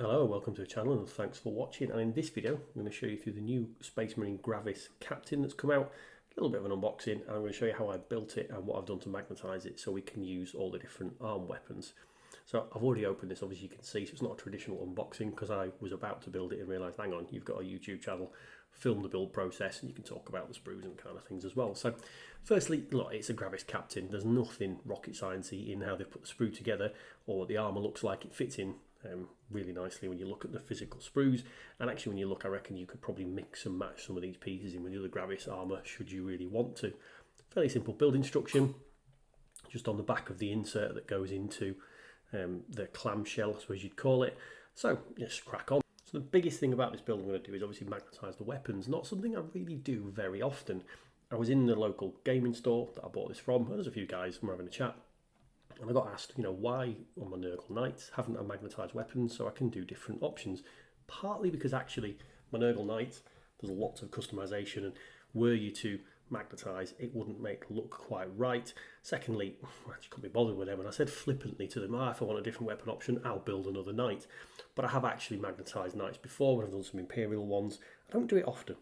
Hello, welcome to the channel and thanks for watching. And in this video, I'm going to show you through the new Space Marine Gravis Captain that's come out. A little bit of an unboxing, and I'm going to show you how I built it and what I've done to magnetise it so we can use all the different arm weapons. So I've already opened this, obviously you can see, so it's not a traditional unboxing because I was about to build it and realised, hang on, you've got a YouTube channel, film the build process and you can talk about the sprues and kind of things as well. So firstly, look, it's a Gravis Captain. There's nothing rocket sciencey in how they put the sprue together or what the armour looks like. It fits in really nicely when you look at the physical sprues, and actually when you look, I reckon you could probably mix and match some of these pieces in with the other Gravis armour should you really want to. Fairly simple build instruction, just on the back of the insert that goes into the clamshell, I suppose you'd call it. So just crack on. So the biggest thing about this build I'm going to do is obviously magnetise the weapons, not something I really do very often. I was in the local gaming store that I bought this from, and there's a few guys who were having a chat. And I got asked, why on my Nurgle Knights haven't I magnetised weapons so I can do different options? Partly because actually my Nurgle Knights, there's lots of customisation, and were you to magnetise, it wouldn't make look quite right. Secondly, I just couldn't be bothered with them, and I said flippantly to them, if I want a different weapon option, I'll build another Knight. But I have actually magnetised Knights before when I've done some Imperial ones. I don't do it often.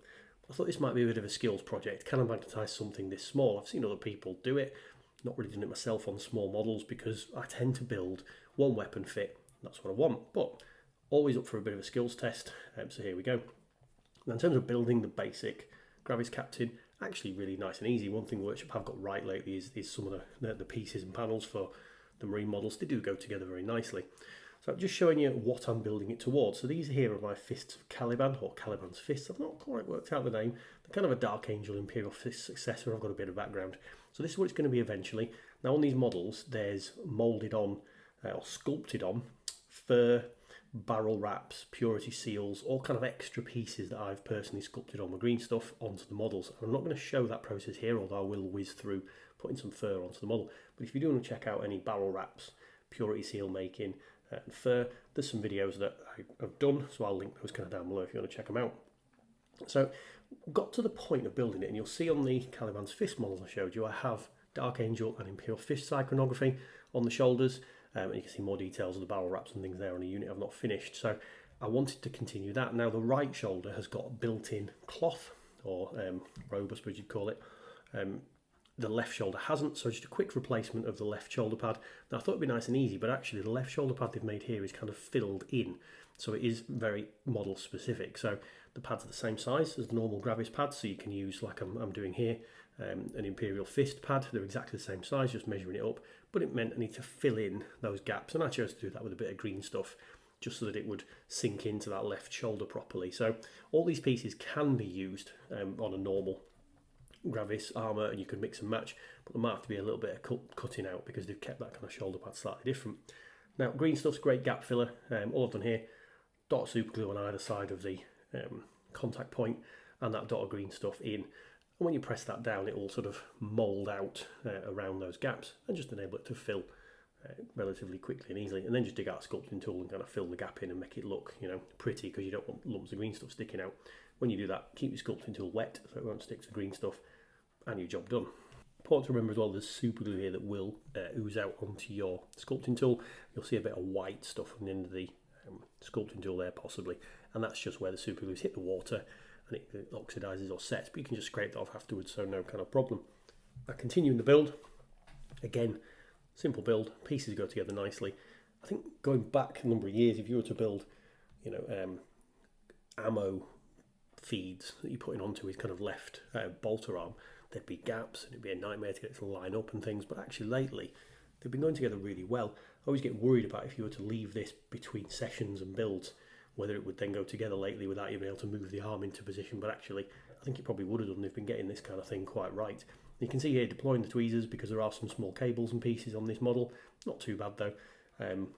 I thought this might be a bit of a skills project. Can I magnetise something this small? I've seen other people do it. Not really done it myself on small models because I tend to build one weapon fit. That's what I want, but always up for a bit of a skills test. So here we go. Now in terms of building the basic Gravis Captain, actually really nice and easy. One thing Workshop have got right lately is some of the pieces and panels for the Marine models. They do go together very nicely. So I'm just showing you what I'm building it towards. So these here are my Fists of Caliban, or Caliban's Fists. I've not quite worked out the name. They're kind of a Dark Angel Imperial Fist successor. I've got a bit of background. So this is what it's going to be eventually. Now on these models, there's moulded on, or sculpted on, fur, barrel wraps, purity seals, all kind of extra pieces that I've personally sculpted on my green stuff onto the models. I'm not going to show that process here, although I will whiz through putting some fur onto the model. But if you do want to check out any barrel wraps, purity seal making, and fur, there's some videos that I've done, so I'll link those kind of down below if you want to check them out. So got to the point of building it, and you'll see on the Caliban's Fist models I showed you, I have Dark Angel and Imperial Fist iconography on the shoulders, and you can see more details of the barrel wraps and things there on a unit I've not finished. So I wanted to continue that. Now the right shoulder has got built-in cloth, or robe I suppose you'd call it. The left shoulder hasn't, so just a quick replacement of the left shoulder pad. Now I thought it'd be nice and easy, but actually the left shoulder pad they've made here is kind of filled in, so it is very model specific. So the pads are the same size as the normal Gravis pads, so you can use, like I'm doing here, an Imperial Fist pad. They're exactly the same size, just measuring it up, but it meant I need to fill in those gaps, and I chose to do that with a bit of green stuff, just so that it would sink into that left shoulder properly. So all these pieces can be used on a normal Gravis armour, and you could mix and match, but there might have to be a little bit of cutting out because they've kept that kind of shoulder pad slightly different. Now green stuff's great gap filler. All I've done here, dot of super glue on either side of the contact point, and that dot of green stuff in, and when you press that down it will sort of mould out around those gaps and just enable it to fill relatively quickly and easily, and then just dig out a sculpting tool and kind of fill the gap in and make it look pretty, because you don't want lumps of green stuff sticking out. When you do that, keep your sculpting tool wet so it won't stick to the green stuff, and your job done. Important to remember as well, there's super glue here that will ooze out onto your sculpting tool. You'll see a bit of white stuff on the end of the sculpting tool there possibly, and that's just where the super glue's hit the water and it oxidises or sets, but you can just scrape that off afterwards, so no kind of problem. Now continuing the build, again, simple build, pieces go together nicely. I think going back a number of years, if you were to build, ammo feeds that you're putting onto his kind of left bolter arm, there'd be gaps and it'd be a nightmare to get it to line up and things, but actually lately they've been going together really well. I always get worried about if you were to leave this between sessions and builds, whether it would then go together lately without you being able to move the arm into position, but actually I think it probably would have done. They've been getting this kind of thing quite right. You can see here deploying the tweezers because there are some small cables and pieces on this model, not too bad though. I'm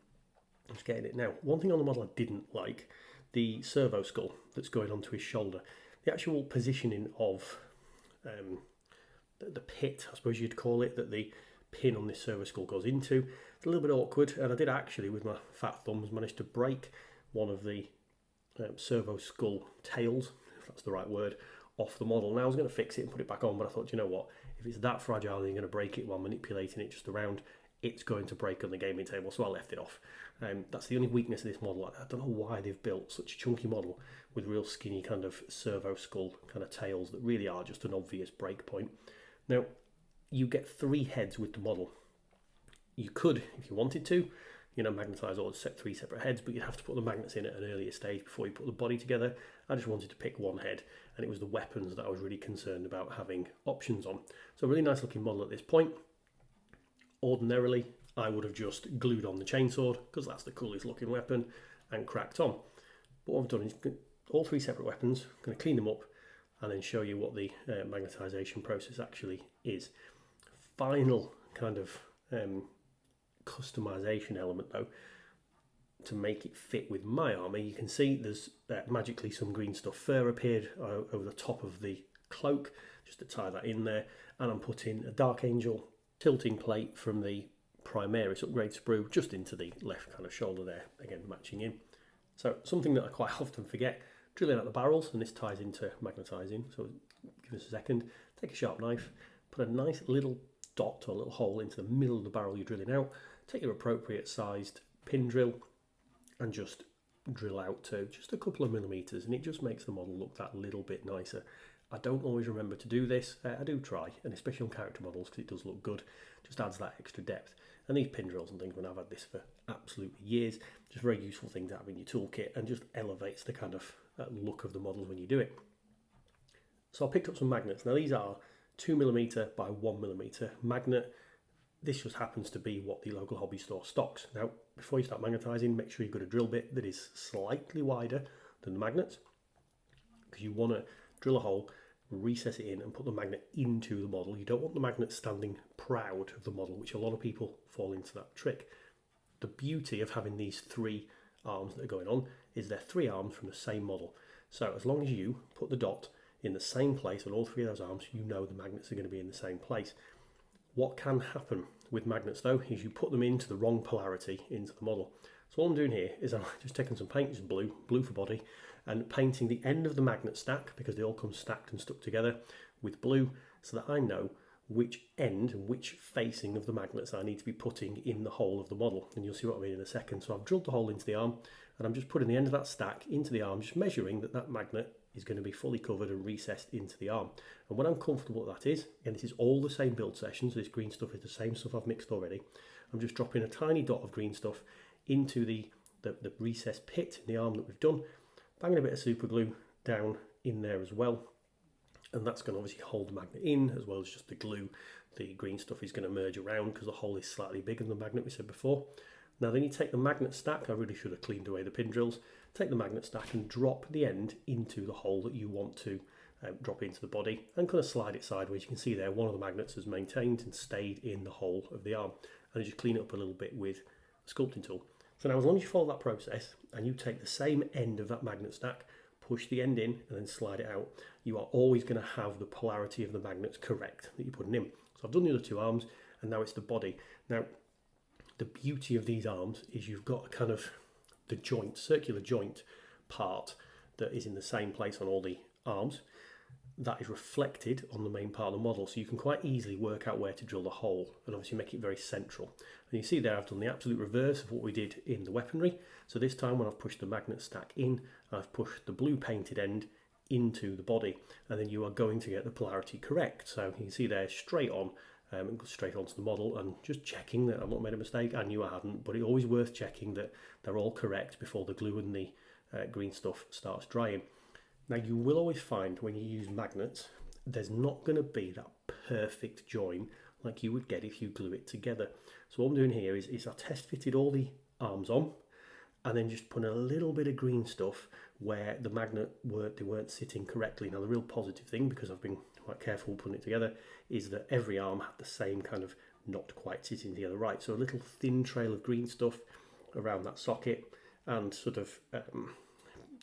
just getting it now. One thing on the model I didn't like, the servo skull that's going onto his shoulder. The actual positioning of the pit, I suppose you'd call it, that the pin on this servo skull goes into. It's a little bit awkward, and I did actually, with my fat thumbs, manage to break one of the servo skull tails, if that's the right word, off the model. Now I was going to fix it and put it back on, but I thought, you know what, if it's that fragile and you're going to break it while manipulating it just around, it's going to break on the gaming table, so I left it off. That's the only weakness of this model. I don't know why they've built such a chunky model with real skinny kind of servo skull kind of tails that really are just an obvious break point. Now, you get 3 heads with the model. You could, if you wanted to, magnetise or set 3 separate heads, but you'd have to put the magnets in at an earlier stage before you put the body together. I just wanted to pick 1 head, and it was the weapons that I was really concerned about having options on. So a really nice looking model at this point. Ordinarily, I would have just glued on the chainsword, because that's the coolest looking weapon, and cracked on. But what I've done is all 3 separate weapons, I'm going to clean them up, and then show you what the magnetisation process actually is. Final kind of customization element though, to make it fit with my armour. You can see there's magically some green stuff fur appeared over the top of the cloak, just to tie that in there, and I'm putting a Dark Angel tilting plate from the Primaris upgrade sprue just into the left kind of shoulder there, again matching in. So something that I quite often forget, drilling out the barrels, and this ties into magnetising, so give us a second, take a sharp knife, put a nice little dot or a little hole into the middle of the barrel you're drilling out, take your appropriate sized pin drill and just drill out to just a couple of millimetres, and it just makes the model look that little bit nicer. I don't always remember to do this, I do try, and especially on character models because it does look good, just adds that extra depth. And these pin drills and things, when I've had this for absolutely years, just very useful thing to have in your toolkit and just elevates the kind of look of the model when you do it. So I picked up some magnets. Now these are 2mm by 1mm magnet. This just happens to be what the local hobby store stocks. Now, before you start magnetising, make sure you've got a drill bit that is slightly wider than the magnets, because you want to drill a hole, recess it in and put the magnet into the model. You don't want the magnet standing proud of the model, which a lot of people fall into that trick. The beauty of having these 3 arms that are going on is they're 3 arms from the same model. So as long as you put the dot in the same place on all 3 of those arms, you know the magnets are going to be in the same place. What can happen with magnets though is you put them into the wrong polarity into the model. So all I'm doing here is I'm just taking some paint, just blue for body, and painting the end of the magnet stack, because they all come stacked and stuck together, with blue, so that I know which end and which facing of the magnets I need to be putting in the hole of the model. And you'll see what I mean in a second. So I've drilled the hole into the arm, and I'm just putting the end of that stack into the arm, just measuring that that magnet is going to be fully covered and recessed into the arm. And when I'm comfortable that is, and this is all the same build session, so this green stuff is the same stuff I've mixed already, I'm just dropping a tiny dot of green stuff into the recessed pit in the arm that we've done, banging a bit of super glue down in there as well, and that's going to obviously hold the magnet in, as well as just the glue. The green stuff is going to merge around because the hole is slightly bigger than the magnet we said before. Now then you take the magnet stack, I really should have cleaned away the pin drills, take the magnet stack and drop the end into the hole that you want to drop into the body, and kind of slide it sideways. You can see there one of the magnets has maintained and stayed in the hole of the arm, and just clean it up a little bit with a sculpting tool. So now as long as you follow that process and you take the same end of that magnet stack, push the end in and then slide it out, you are always going to have the polarity of the magnets correct that you're putting in. So I've done the other 2 arms, and now it's the body. Now the beauty of these arms is you've got kind of the joint, circular joint part that is in the same place on all the arms. That is reflected on the main part of the model, so you can quite easily work out where to drill the hole and obviously make it very central. And you see there I've done the absolute reverse of what we did in the weaponry. So this time when I've pushed the magnet stack in, I've pushed the blue painted end into the body, and then you are going to get the polarity correct. So you can see there straight on, and go straight onto the model, and just checking that I've not made a mistake. I knew I hadn't, but it's always worth checking that they're all correct before the glue and the green stuff starts drying. Now you will always find when you use magnets, there's not going to be that perfect join like you would get if you glue it together. So what I'm doing here is I test fitted all the arms on, and then just put a little bit of green stuff where the magnet weren't sitting correctly. Now the real positive thing, because I've been quite careful putting it together, is that every arm had the same kind of not quite sitting together right. So a little thin trail of green stuff around that socket, and sort of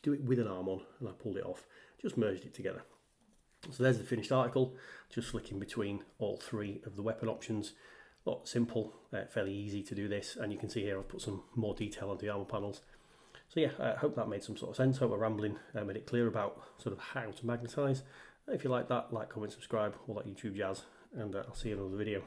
do it with an arm on, and I pulled it off, just merged it together. So there's the finished article, just flicking between all 3 of the weapon options. A lot simple, fairly easy to do this, and you can see here I've put some more detail onto the armor panels. So yeah, I hope that made some sort of sense. Hope my rambling made it clear about sort of how to magnetise. If you like that, like, comment, subscribe, all that YouTube jazz, and I'll see you in another video.